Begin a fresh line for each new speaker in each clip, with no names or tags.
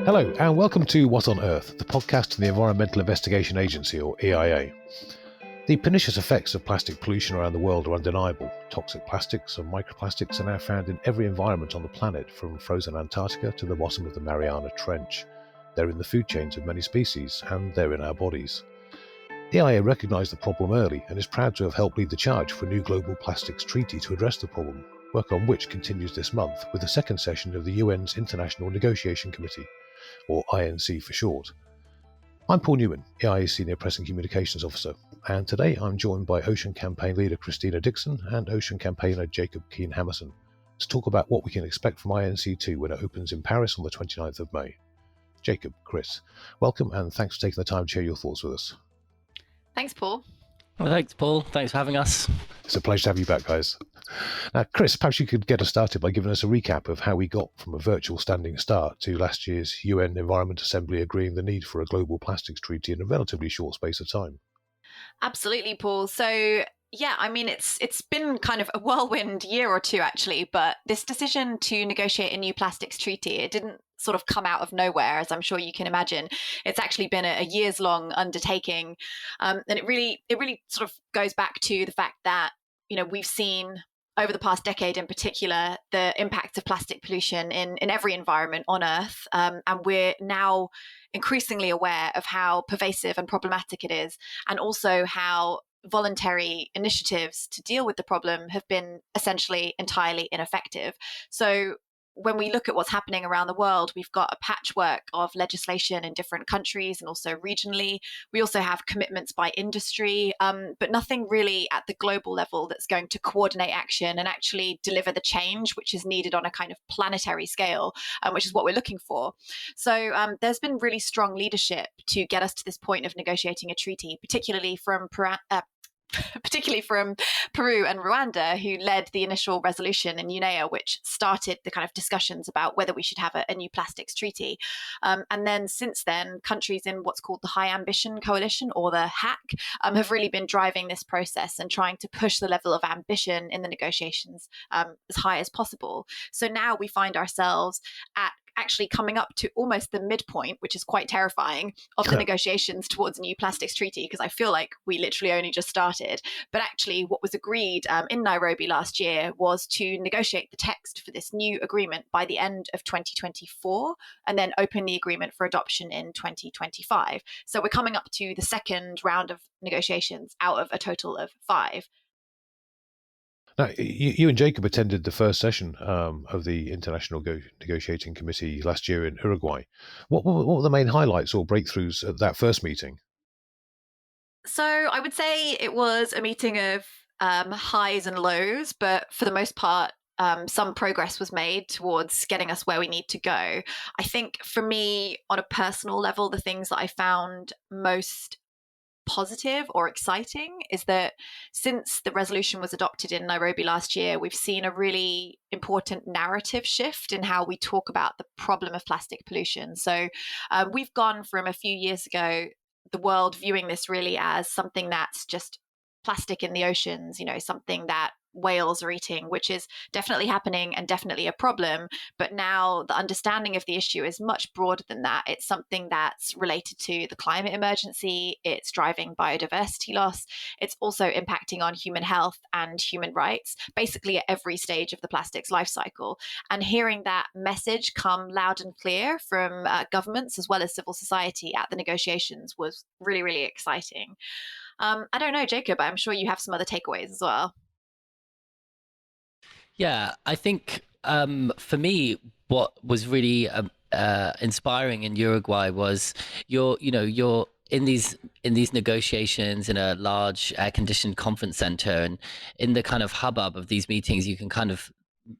Hello and welcome to What on Earth, the podcast of the Environmental Investigation Agency, or EIA. The pernicious effects of plastic pollution around the world are undeniable. Toxic plastics and microplastics are now found in every environment on the planet, from frozen Antarctica to the bottom of the Mariana Trench. They're in the food chains of many species, and they're in our bodies. The EIA recognised the problem early and is proud to have helped lead the charge for a new global plastics treaty to address the problem, work on which continues this month with the second session of the UN's International Negotiation Committee, or INC for short. I'm Paul Newman, EIA's Senior Press and Communications Officer, and today I'm joined by Ocean Campaign Leader Christina Dixon and Ocean Campaigner Jacob Kean-Hammerson to talk about what we can expect from INC2 when it opens in Paris on the 29th of May. Jacob, Chris, welcome and thanks for taking the time to share your thoughts with us.
Thanks, Paul.
Well, thanks, Paul. Thanks for having us.
It's a pleasure to have you back, guys. Now, Chris, perhaps you could get us started by giving us a recap of how we got from a virtual standing start to last year's UN Environment Assembly agreeing the need for a global plastics treaty in a relatively short space of time.
Absolutely, Paul. So, it's been kind of a whirlwind year or two, actually, but this decision to negotiate a new plastics treaty, it didn't sort of come out of nowhere, as I'm sure you can imagine. It's actually been a years-long undertaking, and it really sort of goes back to the fact that, we've seen over the past decade in particular, the impacts of plastic pollution in every environment on Earth. And we're now increasingly aware of how pervasive and problematic it is, and also how voluntary initiatives to deal with the problem have been essentially entirely ineffective. So when we look at what's happening around the world, we've got a patchwork of legislation in different countries and also regionally. We also have commitments by industry, but nothing really at the global level that's going to coordinate action and actually deliver the change which is needed on a kind of planetary scale, which is what we're looking for. So there's been really strong leadership to get us to this point of negotiating a treaty, particularly from Peru and Rwanda, who led the initial resolution in UNEA, which started the kind of discussions about whether we should have a new plastics treaty. And then since then, countries in what's called the High Ambition Coalition, or the HAC, have really been driving this process and trying to push the level of ambition in the negotiations as high as possible. So now we find ourselves at actually coming up to almost the midpoint, which is quite terrifying, of the negotiations towards a new plastics treaty, because I feel like we literally only just started. But actually what was agreed in Nairobi last year was to negotiate the text for this new agreement by the end of 2024 and then open the agreement for adoption in 2025. So we're coming up to the second round of negotiations out of a total of 5.
Now, you and Jacob attended the first session of the International Negotiating Committee last year in Uruguay. What were the main highlights or breakthroughs at that first meeting?
So I would say it was a meeting of highs and lows, but for the most part, some progress was made towards getting us where we need to go. I think for me, on a personal level, the things that I found most positive or exciting is that since the resolution was adopted in Nairobi last year, we've seen a really important narrative shift in how we talk about the problem of plastic pollution. So we've gone from a few years ago, the world viewing this really as something that's just plastic in the oceans, something that whales are eating, which is definitely happening and definitely a problem. But now the understanding of the issue is much broader than that. It's something that's related to the climate emergency. It's driving biodiversity loss. It's also impacting on human health and human rights, basically at every stage of the plastics life cycle. And hearing that message come loud and clear from governments as well as civil society at the negotiations was really, really exciting. I don't know, Jacob, I'm sure you have some other takeaways as well.
Yeah, I think for me, what was really inspiring in Uruguay was you're in these negotiations in a large air-conditioned conference center, and in the kind of hubbub of these meetings, you can kind of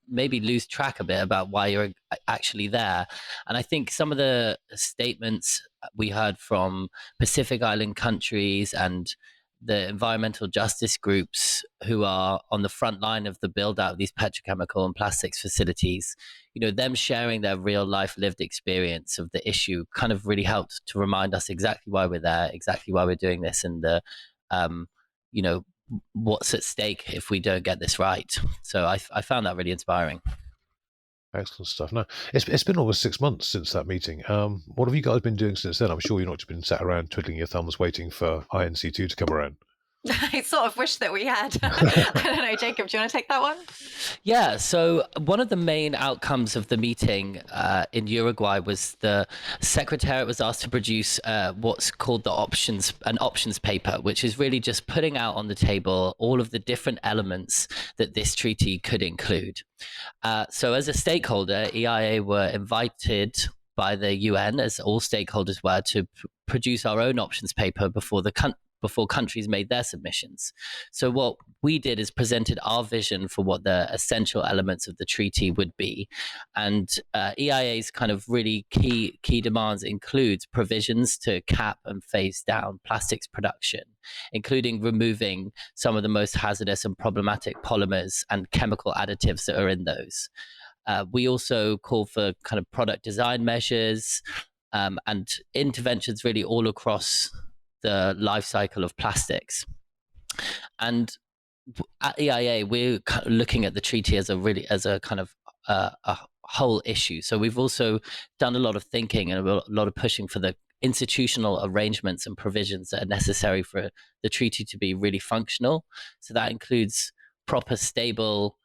maybe lose track a bit about why you're actually there. And I think some of the statements we heard from Pacific Island countries and the environmental justice groups who are on the front line of the build out of these petrochemical and plastics facilities, them sharing their real life lived experience of the issue kind of really helped to remind us exactly why we're there, exactly why we're doing this, and what's at stake if we don't get this right. So I found that really inspiring.
Excellent stuff. Now, it's been almost 6 months since that meeting. What have you guys been doing since then? I'm sure you've not just been sat around twiddling your thumbs waiting for INC2 to come around.
I sort of wish that we had. I don't know, Jacob, do you want to take that one?
Yeah, so one of the main outcomes of the meeting in Uruguay was the Secretariat was asked to produce what's called an options paper, which is really just putting out on the table all of the different elements that this treaty could include. So as a stakeholder, EIA were invited by the UN, as all stakeholders were, to produce our own options paper before countries made their submissions. So what we did is presented our vision for what the essential elements of the treaty would be. And EIA's kind of really key demands includes provisions to cap and phase down plastics production, including removing some of the most hazardous and problematic polymers and chemical additives that are in those. We also call for kind of product design measures and interventions really all across the life cycle of plastics. And at EIA, we're kind of looking at the treaty as a kind of a whole issue. So we've also done a lot of thinking and a lot of pushing for the institutional arrangements and provisions that are necessary for the treaty to be really functional. So that includes proper, stable,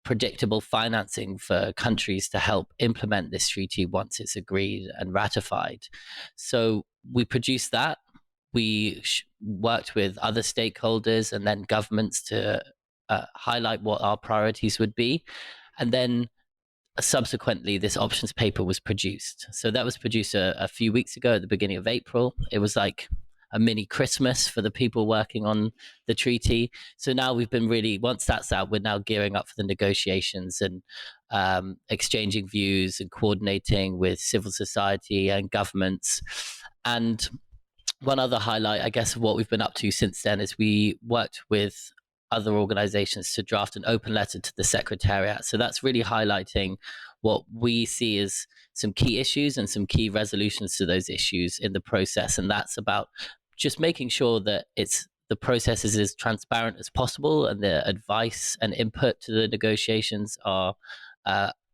predictable financing for countries to help implement this treaty once it's agreed and ratified. So we produced that. We worked with other stakeholders and then governments to highlight what our priorities would be. And then subsequently, this options paper was produced. So that was produced a few weeks ago at the beginning of April. It was like a mini Christmas for the people working on the treaty. So now we've been once that's out, we're now gearing up for the negotiations and exchanging views and coordinating with civil society and governments. And one other highlight, I guess, of what we've been up to since then is we worked with other organizations to draft an open letter to the Secretariat. So that's really highlighting what we see as some key issues and some key resolutions to those issues in the process. And that's about just making sure that the process is as transparent as possible and the advice and input to the negotiations are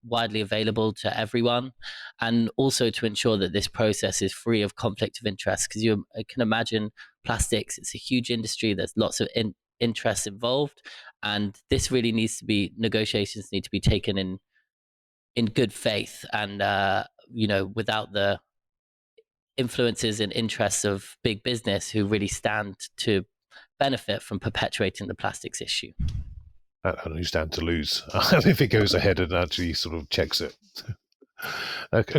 widely available to everyone, and also to ensure that this process is free of conflict of interest, because you can imagine plastics, it's a huge industry, there's lots of interests involved, and this really negotiations need to be taken in good faith and without the influences and interests of big business who really stand to benefit from perpetuating the plastics issue.
And you stand to lose if it goes ahead and actually sort of checks it.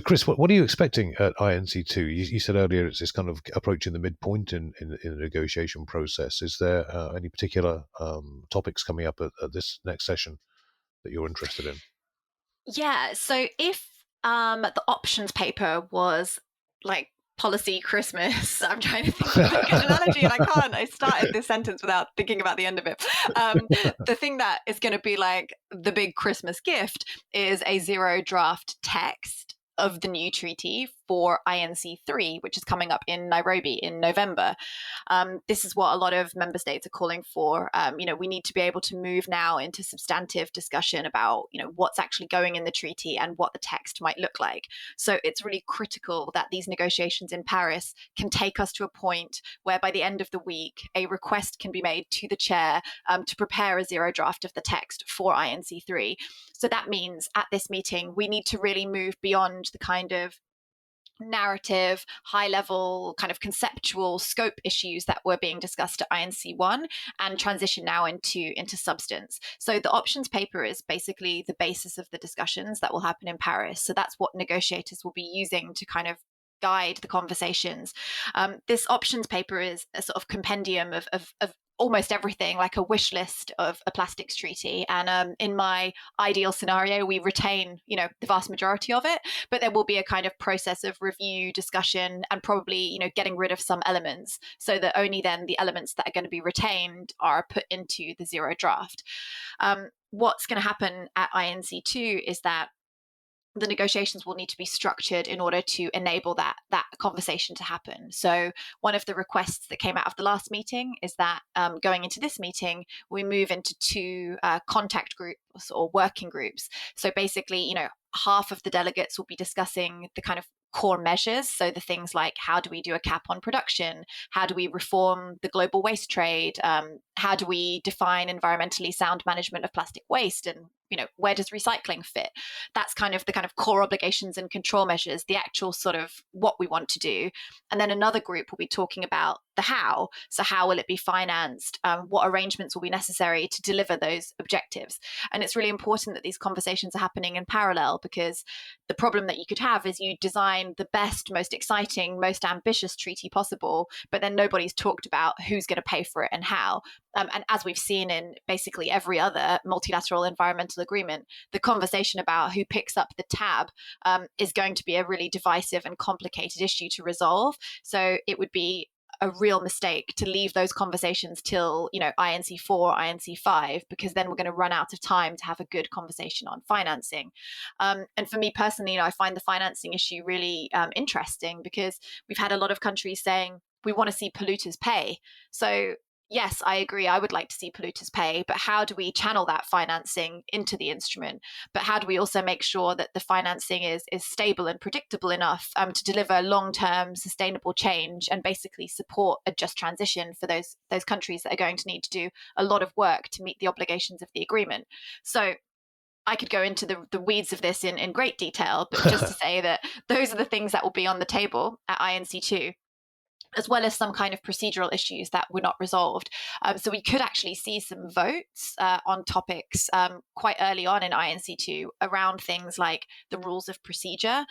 Chris, what are you expecting at INC2? You said earlier it's kind of approaching the midpoint in the negotiation process. Is there any particular topics coming up at this next session that you're interested in?
Yeah, so if the options paper was like policy Christmas, I'm trying to think of a good analogy and I can't. I started this sentence without thinking about the end of it. The thing that is going to be like the big Christmas gift is a zero draft text of the new treaty for INC3, which is coming up in Nairobi in November. This is what a lot of member states are calling for. We need to be able to move now into substantive discussion about, what's actually going in the treaty and what the text might look like. So it's really critical that these negotiations in Paris can take us to a point where by the end of the week, a request can be made to the chair to prepare a zero draft of the text for INC3. So that means at this meeting, we need to really move beyond the kind of narrative, high level, kind of conceptual scope issues that were being discussed at INC1 and transition now into substance. So the options paper is basically the basis of the discussions that will happen in Paris. So that's what negotiators will be using to kind of guide the conversations. This options paper is a sort of compendium of almost everything, like a wish list of a plastics treaty. And in my ideal scenario, we retain, the vast majority of it, but there will be a kind of process of review, discussion, and probably, getting rid of some elements so that only then the elements that are going to be retained are put into the zero draft. What's going to happen at INC2 is that the negotiations will need to be structured in order to enable that conversation to happen. So one of the requests that came out of the last meeting is that going into this meeting, we move into two contact groups or working groups. So basically, half of the delegates will be discussing the kind of core measures. So the things like, how do we do a cap on production? How do we reform the global waste trade? How do we define environmentally sound management of plastic waste? And where does recycling fit? That's the kind of core obligations and control measures, the actual sort of what we want to do. And then another group will be talking about the how. So how will it be financed? What arrangements will be necessary to deliver those objectives? And it's really important that these conversations are happening in parallel, because the problem that you could have is you design the best, most exciting, most ambitious treaty possible, but then nobody's talked about who's going to pay for it and how. And as we've seen in basically every other multilateral environmental agreement, the conversation about who picks up the tab is going to be a really divisive and complicated issue to resolve. So it would be a real mistake to leave those conversations till INC4, INC5, because then we're going to run out of time to have a good conversation on financing. And for me personally, I find the financing issue really interesting, because we've had a lot of countries saying we want to see polluters pay. So yes, I agree, I would like to see polluters pay, but how do we channel that financing into the instrument? But how do we also make sure that the financing is stable and predictable enough to deliver long-term sustainable change and basically support a just transition for those countries that are going to need to do a lot of work to meet the obligations of the agreement? So I could go into the weeds of this in great detail, but just to say that those are the things that will be on the table at INC2, as well as some kind of procedural issues that were not resolved. So we could actually see some votes on topics quite early on in INC2 around things like the rules of procedure,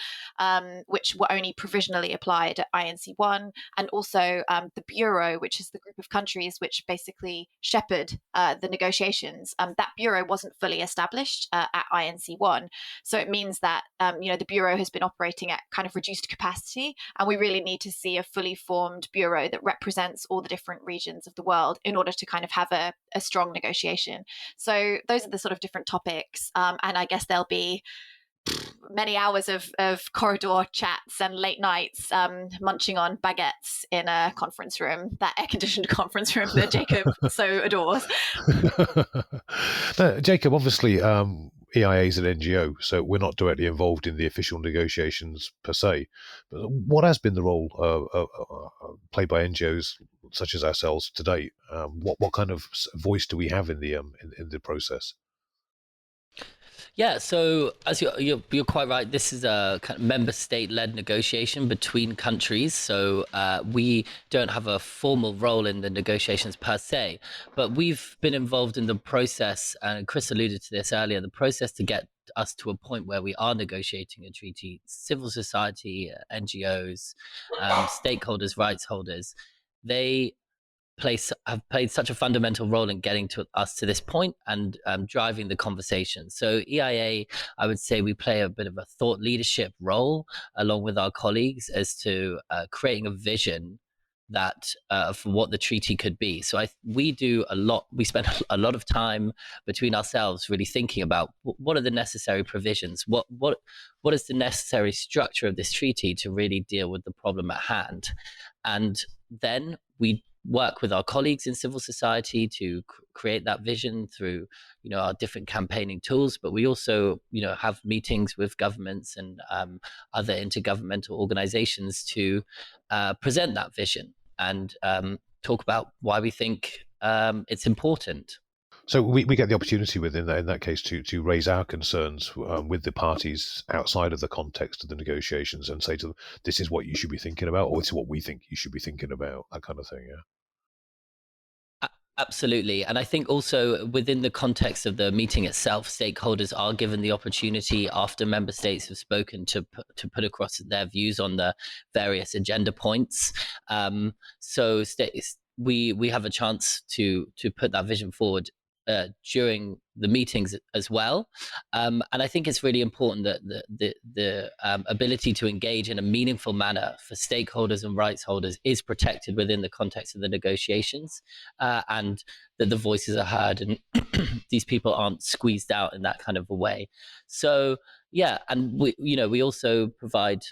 which were only provisionally applied at INC1, and also the Bureau, which is the group of countries which basically shepherd the negotiations. That Bureau wasn't fully established at INC1. So it means that the Bureau has been operating at kind of reduced capacity, and we really need to see a fully formed bureau that represents all the different regions of the world in order to kind of have a strong negotiation. So those are the sort of different topics, and I guess there'll be many hours of corridor chats and late nights munching on baguettes in a conference room, that air-conditioned conference room that Jacob so adores.
Now, Jacob, obviously EIA is an NGO, so we're not directly involved in the official negotiations per se. But what has been the role played by NGOs such as ourselves to date? What kind of voice do we have in the process?
Yeah, so as you're quite right, this is a kind of member state-led negotiation between countries. So we don't have a formal role in the negotiations per se, but we've been involved in the process, and Chris alluded to this earlier, the process to get us to a point where we are negotiating a treaty. Civil society, NGOs, stakeholders, rights holders, they have played such a fundamental role in getting to us to this point and driving the conversation. So EIA, I would say we play a bit of a thought leadership role along with our colleagues as to creating a vision that for what the treaty could be. So we do a lot. We spend a lot of time between ourselves really thinking about what are the necessary provisions, what is the necessary structure of this treaty to really deal with the problem at hand, and then we work with our colleagues in civil society to create that vision through our different campaigning tools, but we also have meetings with governments and other intergovernmental organizations to present that vision and talk about why we think it's important.
So we get the opportunity in that case to raise our concerns with the parties outside of the context of the negotiations and say to them, this is what you should be thinking about, or this is what we think you should be thinking about, that kind of thing. Yeah.
Absolutely. And I think also within the context of the meeting itself, stakeholders are given the opportunity after member states have spoken to put across their views on the various agenda points. So we have a chance to put that vision forward during the meetings as well. And I think it's really important that the ability to engage in a meaningful manner for stakeholders and rights holders is protected within the context of the negotiations, and that the voices are heard and these people aren't squeezed out in that kind of a way. So yeah, and we also provide,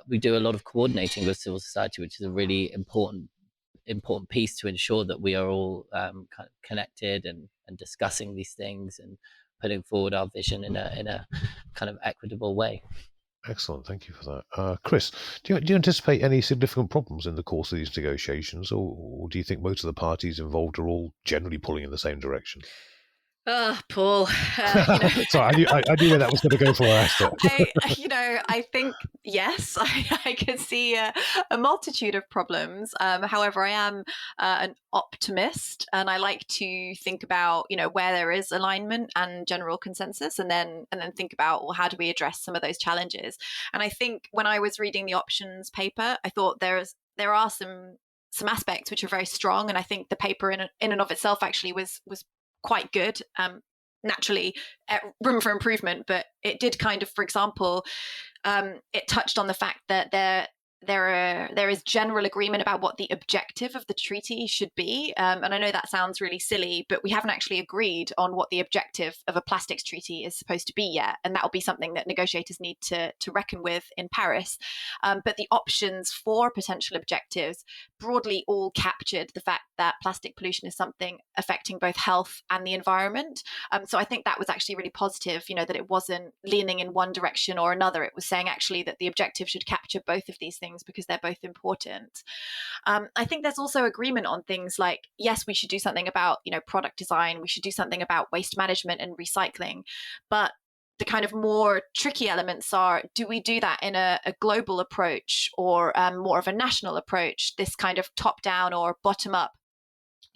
we do a lot of coordinating with civil society, which is a really important piece to ensure that we are all kind of connected and discussing these things and putting forward our vision in a kind of equitable way.
Excellent, thank you for that. Chris, do you anticipate any significant problems in the course of these negotiations, or do you think most of the parties involved are all generally pulling in the same direction?
Paul.
Sorry, I knew where that was going to go before I asked it.
I think, yes, I can see a multitude of problems. However, I am an optimist, and I like to think about, where there is alignment and general consensus, and then think about, well, how do we address some of those challenges? And I think when I was reading the options paper, I thought there are some aspects which are very strong, and I think the paper in and of itself actually was quite good. Naturally, room for improvement, but it did kind of, for example, it touched on the fact that there is general agreement about what the objective of the treaty should be. And I know that sounds really silly, but we haven't actually agreed on what the objective of a plastics treaty is supposed to be yet. And that will be something that negotiators need to reckon with in Paris. But the options for potential objectives broadly all captured the fact that plastic pollution is something affecting both health and the environment. So I think that was actually really positive, that it wasn't leaning in one direction or another. It was saying actually that the objective should capture both of these things because they're both important. I think there's also agreement on things like, yes, we should do something about, product design. We should do something about waste management and recycling. But the kind of more tricky elements are, do we do that in a global approach or more of a national approach, this kind of top down or bottom up?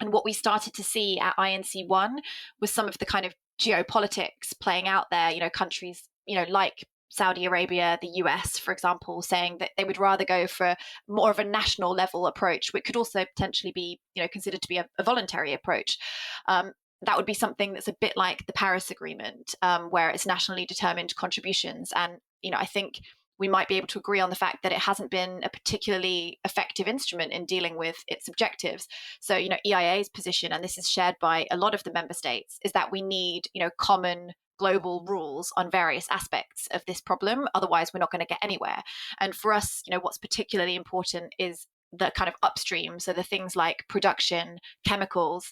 And what we started to see at INC1 was some of the kind of geopolitics playing out there, countries, like Saudi Arabia, the US, for example, saying that they would rather go for more of a national level approach, which could also potentially be, considered to be a voluntary approach. That would be something that's a bit like the Paris Agreement, where it's nationally determined contributions. And, I think we might be able to agree on the fact that it hasn't been a particularly effective instrument in dealing with its objectives. So, EIA's position, and this is shared by a lot of the member states, is that we need, common global rules on various aspects of this problem. Otherwise, we're not going to get anywhere. And for us, what's particularly important is the kind of upstream. So the things like production, chemicals,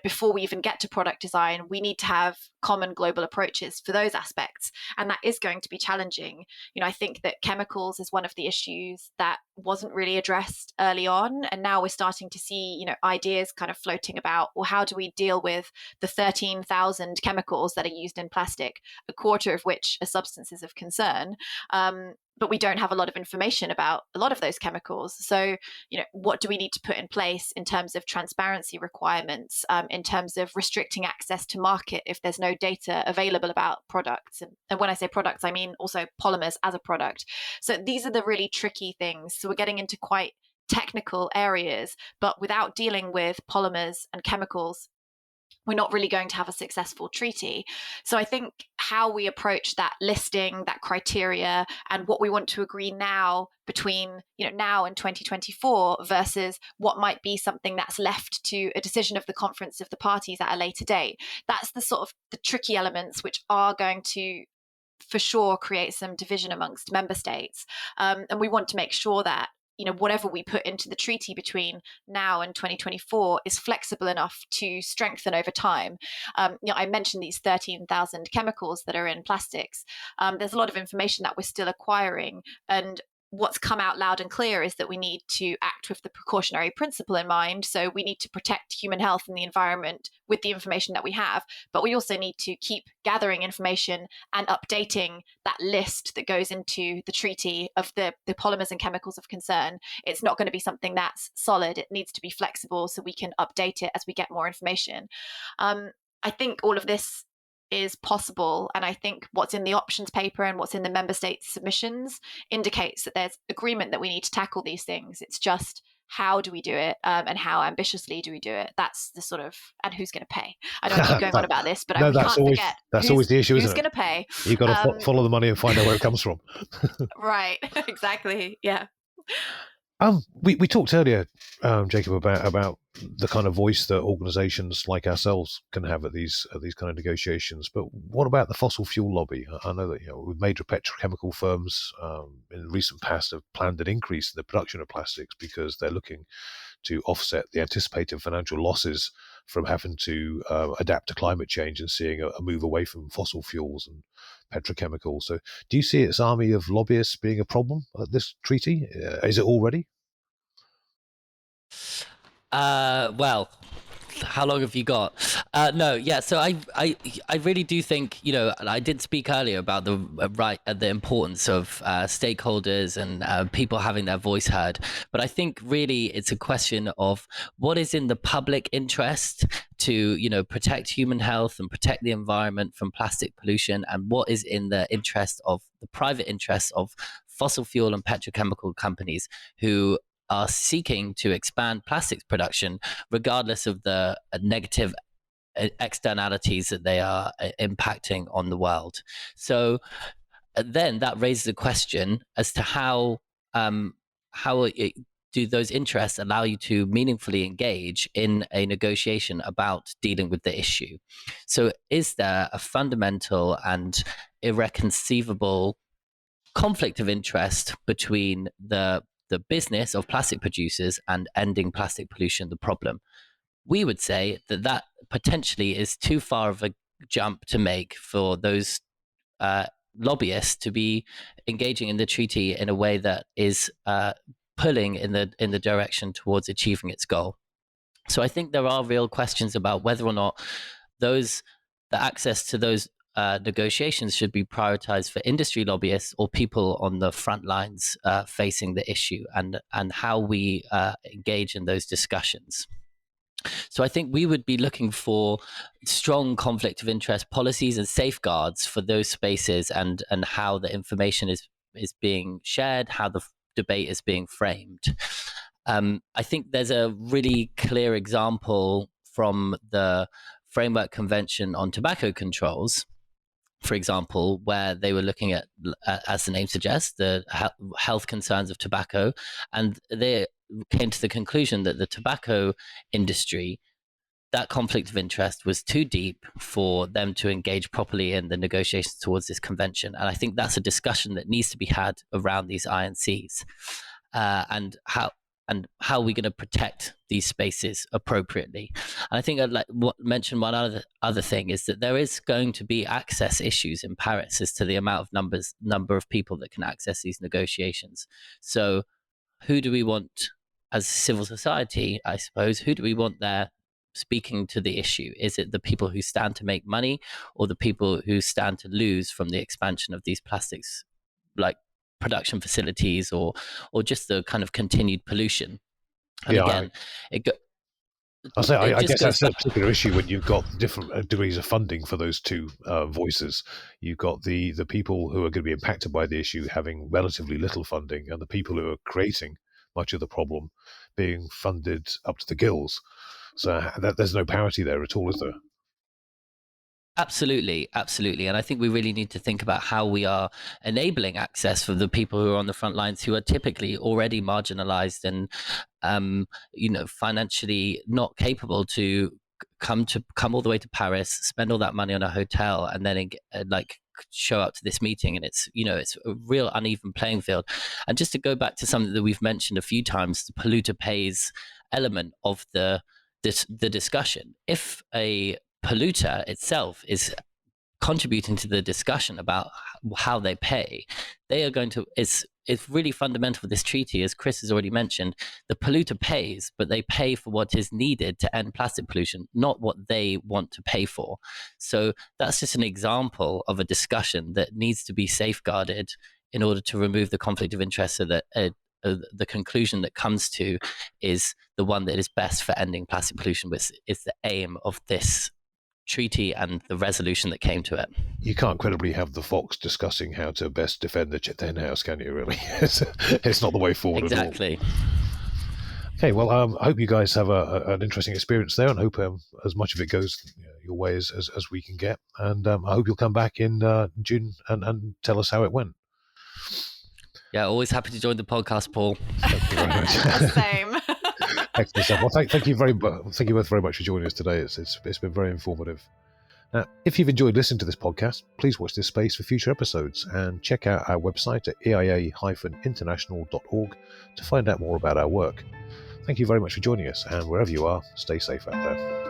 before we even get to product design, we need to have common global approaches for those aspects. And that is going to be challenging. I think that chemicals is one of the issues that wasn't really addressed early on. And now we're starting to see, ideas kind of floating about, well, how do we deal with the 13,000 chemicals that are used in plastic, a quarter of which are substances of concern? But we don't have a lot of information about a lot of those chemicals. So, what do we need to put in place in terms of transparency requirements, in terms of restricting access to market if there's no data available about products? And when I say products, I mean also polymers as a product. So these are the really tricky things. So we're getting into quite technical areas, but without dealing with polymers and chemicals, we're not really going to have a successful treaty. So I think how we approach that listing, that criteria, and what we want to agree now between now and 2024 versus what might be something that's left to a decision of the conference of the parties at a later date. That's the sort of the tricky elements which are going to for sure create some division amongst member states. And we want to make sure that whatever we put into the treaty between now and 2024 is flexible enough to strengthen over time. I mentioned these 13,000 chemicals that are in plastics. There's a lot of information that we're still acquiring, and what's come out loud and clear is that we need to act with the precautionary principle in mind. So we need to protect human health and the environment with the information that we have, but we also need to keep gathering information and updating that list that goes into the treaty of the polymers and chemicals of concern. It's not going to be something that's solid. It needs to be flexible so we can update it as we get more information. I think all of this is possible. And I think what's in the options paper and what's in the member states' submissions indicates that there's agreement that we need to tackle these things. It's just how do we do it, and how ambitiously do we do it? That's the sort of, and who's going to pay? I don't keep going on about this, but
No,
we can't forget
that's always the issue,
who's
isn't
going
it?
to pay.
You've got to follow the money and find out where it comes from.
Right, exactly, yeah.
We talked earlier, Jacob, about the kind of voice that organisations like ourselves can have at these kind of negotiations. But what about the fossil fuel lobby? I know that with major petrochemical firms in the recent past have planned an increase in the production of plastics because they're looking to offset the anticipated financial losses from having to adapt to climate change and seeing a move away from fossil fuels and petrochemicals. So do you see its army of lobbyists being a problem at this treaty? Is it already?
Well, how long have you got? No, yeah. So I really do think, I did speak earlier about the importance of stakeholders and people having their voice heard. But I think really it's a question of what is in the public interest to, protect human health and protect the environment from plastic pollution, and what is in the interest of the private interests of fossil fuel and petrochemical companies who are seeking to expand plastics production, regardless of the negative externalities that they are impacting on the world. So then that raises a question as to how do those interests allow you to meaningfully engage in a negotiation about dealing with the issue? So is there a fundamental and irreconcilable conflict of interest between the business of plastic producers and ending plastic pollution the problem? We would say that potentially is too far of a jump to make for those lobbyists to be engaging in the treaty in a way that is pulling in the direction towards achieving its goal. So I think there are real questions about whether or not the access to those negotiations should be prioritized for industry lobbyists or people on the front lines facing the issue, and how we engage in those discussions. So I think we would be looking for strong conflict of interest policies and safeguards for those spaces, and how the information is being shared, how the debate is being framed. I think there's a really clear example from the Framework Convention on Tobacco Controls, for example, where they were looking at, as the name suggests, the health concerns of tobacco, and they came to the conclusion that the tobacco industry, that conflict of interest was too deep for them to engage properly in the negotiations towards this convention. And I think that's a discussion that needs to be had around these INCs, and how we're going to protect these spaces appropriately. And I think I'd mention one other thing is that there is going to be access issues in Paris as to the amount of number of people that can access these negotiations. So who do we want as civil society, I suppose, who do we want there speaking to the issue? Is it the people who stand to make money, or the people who stand to lose from the expansion of these plastics, like production facilities, or just the kind of continued pollution? And
Yeah,
again,
I guess that's a particular issue when you've got different degrees of funding for those two voices. You've got the people who are going to be impacted by the issue having relatively little funding, and the people who are creating much of the problem being funded up to the gills. So there's no parity there at all, is there?
Absolutely. And I think we really need to think about how we are enabling access for the people who are on the front lines, who are typically already marginalized and, financially not capable to come all the way to Paris, spend all that money on a hotel, and then show up to this meeting. And it's a real uneven playing field. And just to go back to something that we've mentioned a few times, the polluter pays element of the discussion. If a polluter itself is contributing to the discussion about how they pay, they are going to, it's really fundamental for this treaty, as Chris has already mentioned. The polluter pays, but they pay for what is needed to end plastic pollution, not what they want to pay for. So that's just an example of a discussion that needs to be safeguarded in order to remove the conflict of interest, so that the conclusion that comes to is the one that is best for ending plastic pollution, which is the aim of this treaty and the resolution that came to it.
You can't credibly have the fox discussing how to best defend the hen house, can you, really? It's not the way forward
exactly.
at all. Okay, well, I hope you guys have an interesting experience there, and hope as much of it goes your way as we can get. And I hope you'll come back in June and tell us how it went.
Yeah, always happy to join the podcast, Paul.
Thank you very much.
Same.
Excellent stuff. Well, thank you thank you both very much for joining us today. It's been very informative. Now, if you've enjoyed listening to this podcast, please watch this space for future episodes and check out our website at eia-international.org to find out more about our work. Thank you very much for joining us, and wherever you are, stay safe out there.